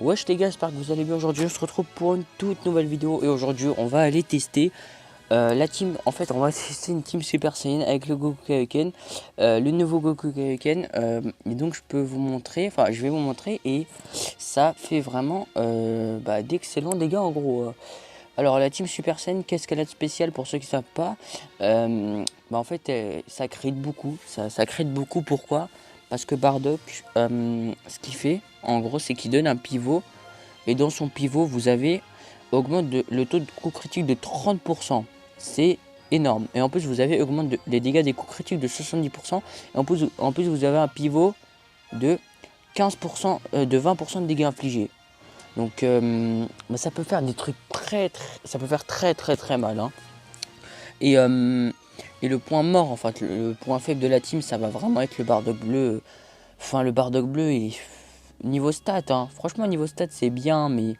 Wesh les gars, j'espère que vous allez bien. Aujourd'hui on se retrouve pour une toute nouvelle vidéo. Et aujourd'hui on va aller tester la team. En fait on va tester une team Super Saiyan avec le Goku Kaioken, le nouveau Goku Kaioken, et donc je peux vous montrer, enfin je vais vous montrer. Et ça fait vraiment d'excellents dégâts en gros. Alors la team Super Saiyan, qu'est-ce qu'elle a de spécial pour ceux qui ne savent pas? En fait ça crée beaucoup. Ça crée beaucoup, pourquoi? Parce que Bardock, ce qu'il fait, en gros, c'est qu'il donne un pivot. Et dans son pivot, vous avez le taux de coup critique de 30%. C'est énorme. Et en plus, vous avez augmenté les dégâts des coups critiques de 70%. Et en plus vous avez un pivot de 15%, de 20% de dégâts infligés. Donc, ça peut faire des trucs ça peut faire très mal. Hein. Et, et le point mort, en fait, le point faible de la team, ça va vraiment être le Bardock bleu. Enfin, le Bardock bleu, niveau stats, hein. Franchement, niveau stats, c'est bien, mais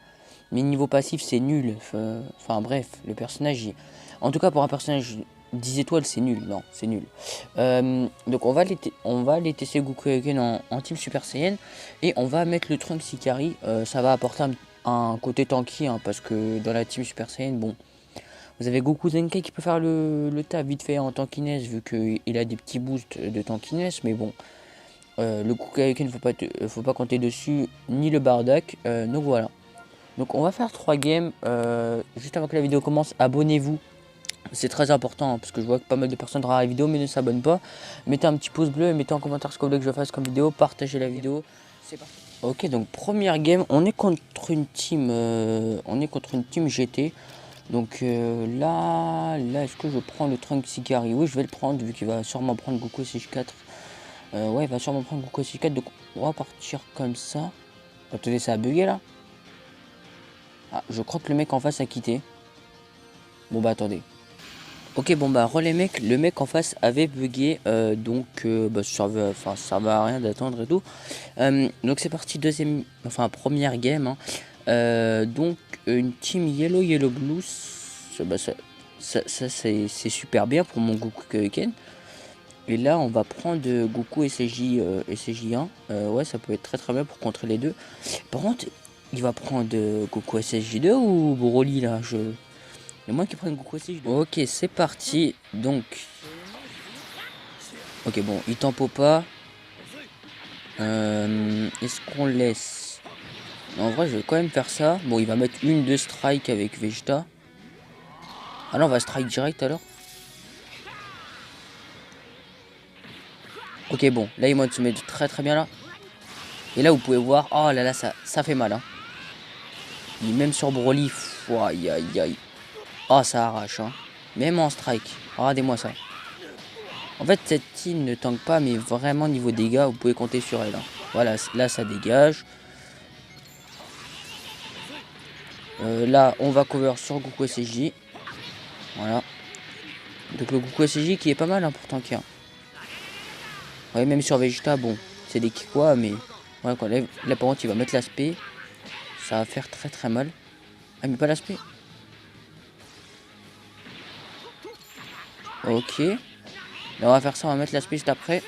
niveau passif, c'est nul. Enfin, bref, le personnage, en tout cas, pour un personnage 10 étoiles, c'est nul. Non, c'est nul. Donc, on va aller tester Goku Kaioken en Team Super Saiyan. Et on va mettre le Trunks Ikari. Ça va apporter un côté tanky, hein, parce que dans la Team Super Saiyan, bon... Vous avez Goku Zenkai qui peut faire le tas vite fait en tankiness, vu qu'il a des petits boosts de tankiness, mais bon, le Goku Kaioken, faut pas compter dessus, ni le Bardock, donc voilà. Donc on va faire 3 games. Juste avant que la vidéo commence, abonnez-vous, c'est très important, hein, parce que je vois que pas mal de personnes regardent la vidéo mais ne s'abonnent pas. Mettez un petit pouce bleu et mettez en commentaire ce que vous voulez que je fasse comme vidéo, partagez la vidéo, c'est parti. Ok, donc première game, on est contre une team, GT. Donc là, est-ce que je prends le Trunks Ikari? Oui, je vais le prendre, vu qu'il va sûrement prendre Goku SH4. Ouais, il va sûrement prendre Goku SH4, donc on va partir comme ça. Attendez, ça a bugué là? Ah, je crois que le mec en face a quitté. Bon bah attendez. Ok, bon bah relais mec, le mec en face avait bugué, ça servait à rien d'attendre et tout. Donc c'est parti, première game, hein. Donc une team Yellow Blue, ça c'est super bien pour mon Goku Kaioken. Et là on va prendre Goku SSJ1. Ouais, ça peut être très bien pour contrer les deux. Par contre, il va prendre Goku SSJ2 ou Broly là, et moi qui prends Goku SSJ2. Ok, c'est parti. Donc ok, bon, il tempo pas. Est-ce qu'on laisse? En vrai, je vais quand même faire ça. Bon, il va mettre une de strike avec Vegeta. Ah non, on va strike direct alors. Ok, bon, là il se met très bien là. Et là vous pouvez voir, oh là là, ça fait mal, hein. Il est même sur Broly, aïe aïe aïe. Oh, ça arrache, hein. Même en strike, regardez-moi ça. En fait, cette team ne tank pas, mais vraiment niveau dégâts, vous pouvez compter sur elle, hein. Voilà, là ça dégage. Là on va cover sur Goku SSJ. Voilà. Donc le Goku SSJ qui est pas mal, hein, pour tanker, hein. Ouais, même sur Vegeta, bon, c'est des quoi, mais ouais, quoi, là par contre il va mettre l'aspect. Ça va faire très mal. Ah, mais pas l'aspect. Ok. Là on va faire ça, on va mettre l'aspect juste après.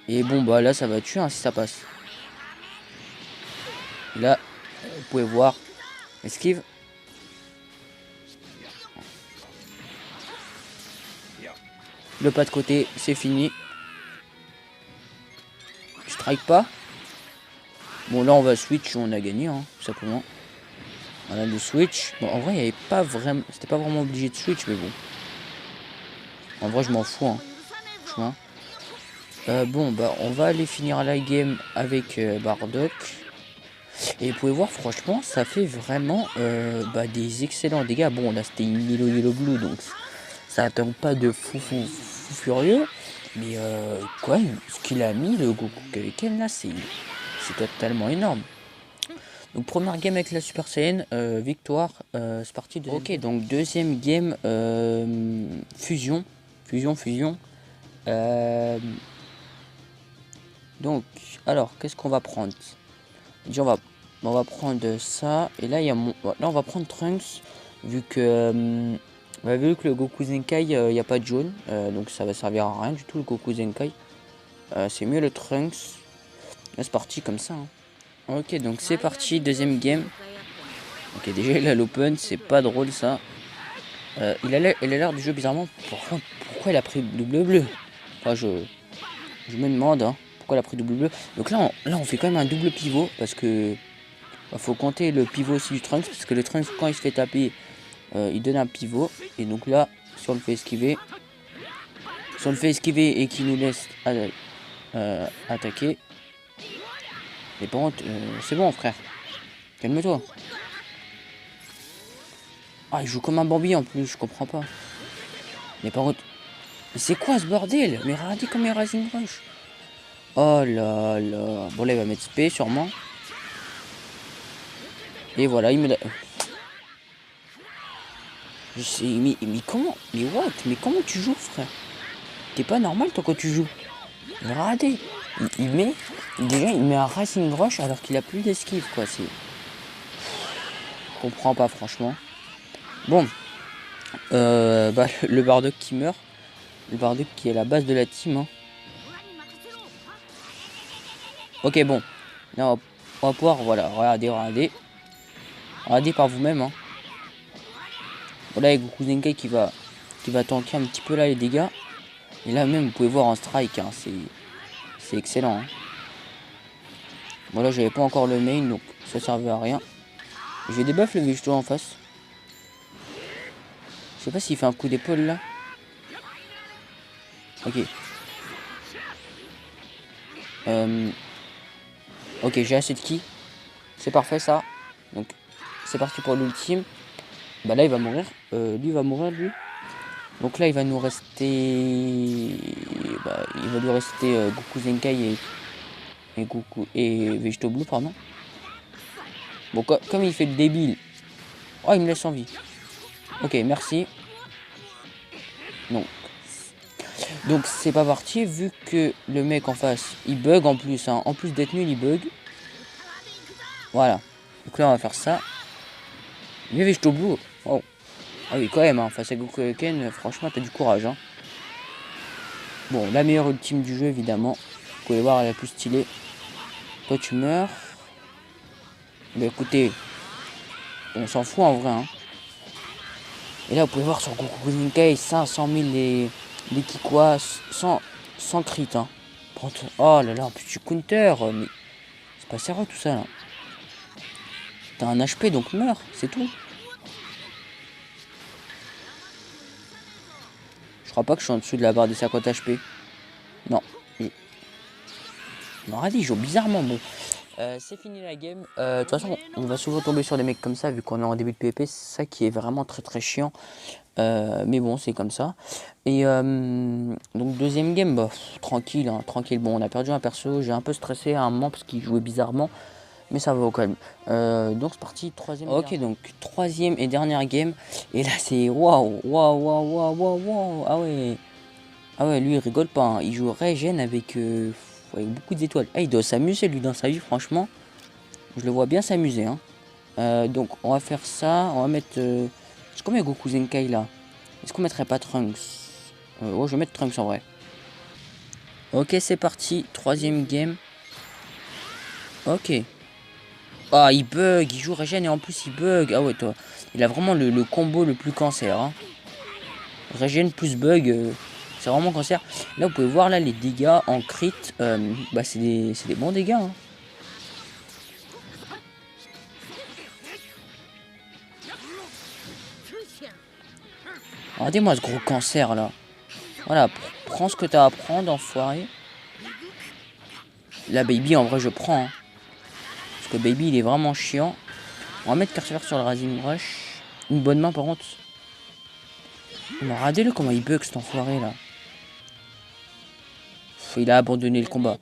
Et bon bah là ça va tuer, hein, si ça passe. Là, vous pouvez voir. Esquive. Le pas de côté, c'est fini. Strike pas. Bon là on va switch, on a gagné, hein, tout simplement. Voilà le switch. Bon, en vrai il n'y avait pas vraiment. C'était pas vraiment obligé de switch, mais bon. En vrai je m'en fous, hein. Franchement. Bon bah on va aller finir la game avec Bardock. Et vous pouvez voir, franchement ça fait vraiment des excellents dégâts. Bon là c'était une Yellow Blue, donc ça attend pas de fou furieux. Mais quoi, ce qu'il a mis le Goku Kaioken là, c'est totalement énorme. Donc première game avec la Super Saiyan, victoire, c'est parti. Ok, donc deuxième game, fusion. Donc, alors, qu'est-ce qu'on va prendre? Déjà, on va prendre ça. Et là, là, on va prendre Trunks, vu que le Goku Zenkai, il n'y a pas de jaune. Donc ça va servir à rien du tout, le Goku Zenkai. C'est mieux le Trunks. Là, c'est parti comme ça, hein. Ok, donc c'est parti, deuxième game. Ok, déjà il a l'open, c'est pas drôle ça. Il a l'air du jeu bizarrement. Pourquoi il a pris double bleu? Enfin, je me demande pourquoi il a pris double bleu. Donc là, on fait quand même un double pivot parce que faut compter le pivot aussi du Trunks parce que le Trunks quand il se fait taper, il donne un pivot. Et donc là, si on le fait esquiver, et qu'il nous laisse attaquer. Mais par contre, c'est bon frère. Calme-toi. Ah, il joue comme un Bambi en plus, je comprends pas. Mais par contre, c'est quoi ce bordel? Mais regardez comme il rase une roche. Oh là là. Bon là, il va mettre SP sûrement. Et voilà, il me l'a... Je sais, mais comment? Mais what? Mais comment tu joues, frère? T'es pas normal toi quand tu joues. Regardez. Il met... Déjà, il met un Racing Rush alors qu'il a plus d'esquive, quoi. C'est... Je comprends pas, franchement. Bon. Bah, le Bardock qui meurt. Le Bardock qui est la base de la team, hein. Ok, bon. Là, on va pouvoir, voilà, regardez. Regardez par vous-même, hein. Voilà, avec Goku Zenkai qui va tanker un petit peu là les dégâts. Et là même, vous pouvez voir en strike, hein, c'est excellent. Hein. Bon là, j'avais pas encore le main, donc ça servait à rien. J'ai des buffs le Végéto en face. Je sais pas s'il fait un coup d'épaule là. Ok. Ok, j'ai assez de ki. C'est parfait ça. Donc c'est parti pour l'ultime. Bah là il va mourir. Lui va mourir lui. Donc là il va nous rester. Bah, il va lui rester Goku Zenkai et Goku et Végéto Blue pardon. Bon comme il fait le débile. Oh il me laisse en vie. Ok merci. Donc c'est pas parti vu que le mec en face il bug en plus hein. En plus d'être nul il bug. Voilà. Donc là on va faire ça. Mais Végéto Blue. Oh. Ah oui quand même hein. Face à Goku Ken franchement t'as du courage hein. Bon la meilleure ultime du jeu évidemment. Vous pouvez voir elle est la plus stylée. Toi tu meurs. Bah écoutez. On s'en fout en vrai hein. Et là vous pouvez voir sur Goku Zenkai 500 000 les Kikwa sans crit hein. Oh là là, en plus tu counter, mais c'est pas sérieux tout ça là. T'as un HP donc meurs, c'est tout. Je crois pas que je suis en dessous de la barre des 50 HP. Non. Non, Radi, il joue bizarrement bon. C'est fini la game. De toute façon, on va souvent tomber sur des mecs comme ça vu qu'on est en début de PvP. C'est ça qui est vraiment très très chiant. Mais bon, c'est comme ça. Et donc deuxième game, bah, tranquille, hein, tranquille. Bon, on a perdu un perso. J'ai un peu stressé à un moment parce qu'il jouait bizarrement. Mais ça va au calme. Donc c'est parti, troisième. Ok, donc troisième et dernière game. Et là c'est waouh. Ah ouais. Ah ouais, lui il rigole pas. Hein. Il joue Regen avec beaucoup d'étoiles. Ah, il doit s'amuser lui dans sa vie, franchement. Je le vois bien s'amuser. Hein. Donc on va faire ça. On va mettre. Est-ce qu'on met Goku Zenkai là? Est-ce qu'on mettrait pas Trunks? Ouais, je vais mettre Trunks en vrai. Ok, c'est parti. Troisième game. Ok. Ah, il bug, il joue Regen et en plus il bug. Ah ouais, toi. Il a vraiment le combo le plus cancer. Hein. Regen plus bug, c'est vraiment cancer. Là, vous pouvez voir là les dégâts en crit. Bah, c'est des bons dégâts. Hein. Regardez-moi ce gros cancer là. Voilà, prends ce que t'as à prendre, enfoiré. Là, Baby, en vrai, je prends. Hein. Parce que Baby, il est vraiment chiant. On va mettre Cartier sur le Racing Rush. Une bonne main, par contre. Mais regardez-le comment il bug cet enfoiré là. Il a abandonné le combat.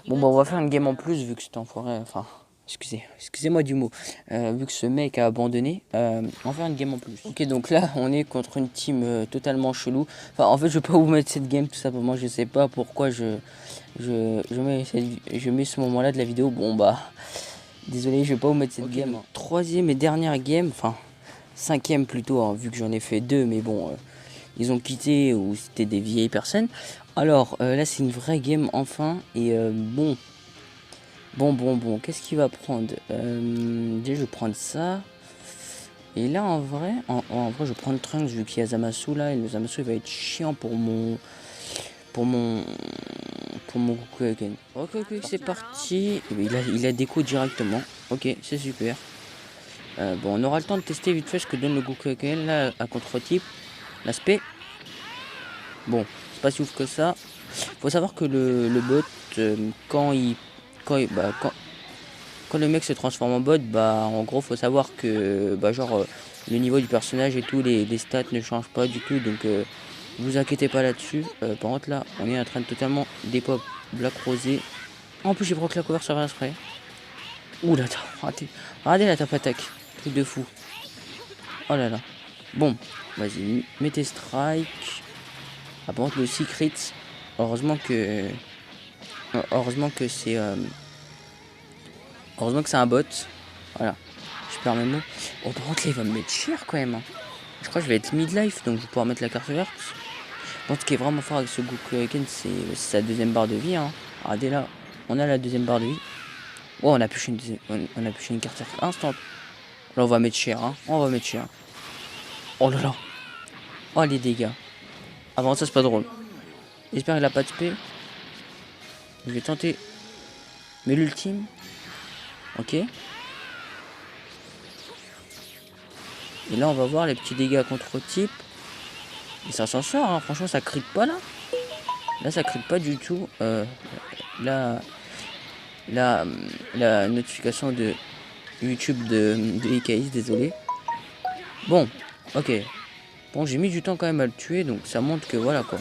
Bon, bah, on va faire une game en plus vu que cet enfoiré. Enfin, excusez-moi du mot. Vu que ce mec a abandonné, on va faire une game en plus. Ok, donc là, on est contre une team totalement chelou. Enfin, en fait, je vais pas vous mettre cette game tout simplement. Je sais pas pourquoi je mets ce moment-là de la vidéo. Bon, bah, désolé, je vais pas vous mettre cette game. Troisième et dernière game. Enfin, cinquième plutôt, hein, vu que j'en ai fait deux. Mais bon, ils ont quitté ou c'était des vieilles personnes. Alors là c'est une vraie game enfin et bon Bon, qu'est-ce qu'il va prendre? Déjà, je vais prendre ça. Et là, en vrai, je vais prendre Trunks vu qu'il y a Zamasu là. Et le Zamasu, il va être chiant pour mon... Pour mon... Pour mon Goku. Ok, c'est parti. Il a déco directement. Ok, c'est super. Bon, on aura le temps de tester vite fait ce que donne le Goku là à contre-type. L'aspect. Bon, c'est pas si ouf que ça. Faut savoir que le bot, quand le mec se transforme en bot, bah en gros faut savoir que le niveau du personnage et tout, les stats ne changent pas du tout, donc vous inquiétez pas là-dessus. Par contre là, on est en train de totalement dépop Black Rosé. En plus j'ai proc la cover sur un spray. Ouh là, regardez la tape attaque, truc de fou. Oh là là. Bon, vas-y, mettez strike. Ah, par contre le secret, heureusement que c'est heureusement que c'est un bot. Voilà. Je perds mes mots. Oh, par contre, là, il va me mettre cher quand même. Je crois que je vais être midlife, donc je vais pouvoir mettre la carte verte. Bon, ce qui est vraiment fort avec ce Goku Hurricane, c'est sa deuxième barre de vie. Hein. Regardez là, on a la deuxième barre de vie. Oh, on a pu une carte verte instant. Là, on va mettre cher. Hein. On va mettre cher. Oh là là. Oh, les dégâts. Avant ça, c'est pas drôle. J'espère qu'il a pas de spé. Je vais tenter. Mais l'ultime. Ok. Et là, on va voir les petits dégâts contre type. Et ça s'en sort, hein. Franchement, ça crie pas là. Là, ça crie pas du tout. La notification de YouTube de EKS, désolé. Bon, ok. Bon, j'ai mis du temps quand même à le tuer, donc ça montre que voilà quoi.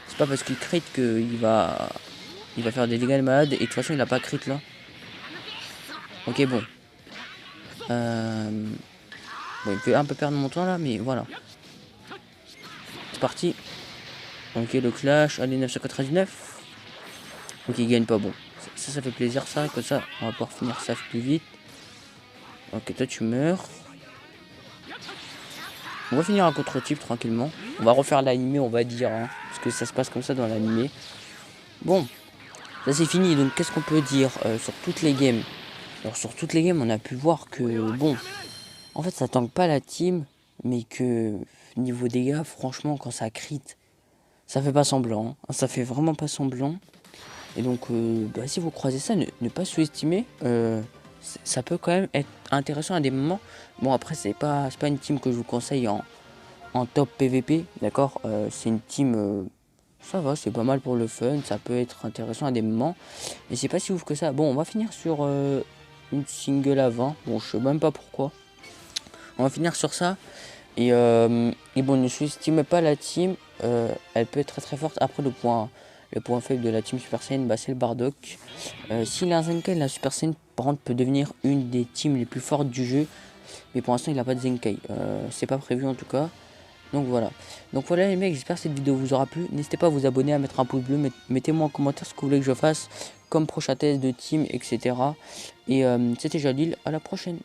C'est pas parce qu'il crit qu'il va faire des dégâts de malade. Et de toute façon, il a pas crit là. Ok, bon. Bon, il fait un peu perdre mon temps là, mais voilà. C'est parti. Ok, le clash, allez, 999. Ok, il gagne pas, bon. Ça fait plaisir, ça, comme ça, on va pouvoir finir ça plus vite. Ok, toi, tu meurs. On va finir un contre-type tranquillement. On va refaire l'animé, on va dire, hein, parce que ça se passe comme ça dans l'animé. Bon, ça c'est fini, donc qu'est-ce qu'on peut dire sur toutes les games? Alors, sur toutes les games, on a pu voir que, bon, en fait, ça tank pas la team, mais que, niveau dégâts, franchement, quand ça crit, ça fait pas semblant. Hein. Ça fait vraiment pas semblant. Et donc, si vous croisez ça, ne pas sous-estimer. Ça peut quand même être intéressant à des moments. Bon, après, c'est pas une team que je vous conseille en top PVP. D'accord, c'est une team... ça va, c'est pas mal pour le fun. Ça peut être intéressant à des moments. Mais c'est pas si ouf que ça. Bon, on va finir sur une single à 20. Bon, je sais même pas pourquoi. On va finir sur ça. Et bon, ne sous-estimez pas la team. Elle peut être très très forte. Après, le point faible de la team Super Saiyan, c'est le Bardock. Si la Zenkai, la Super Saiyan, par contre, peut devenir une des teams les plus fortes du jeu. Mais pour l'instant, il n'a pas de Zenkai. C'est pas prévu en tout cas. Donc voilà. Donc voilà les mecs, j'espère que cette vidéo vous aura plu. N'hésitez pas à vous abonner, à mettre un pouce bleu. Mettez-moi en commentaire ce que vous voulez que je fasse comme prochain test de team, etc. Et c'était Jalil. À la prochaine.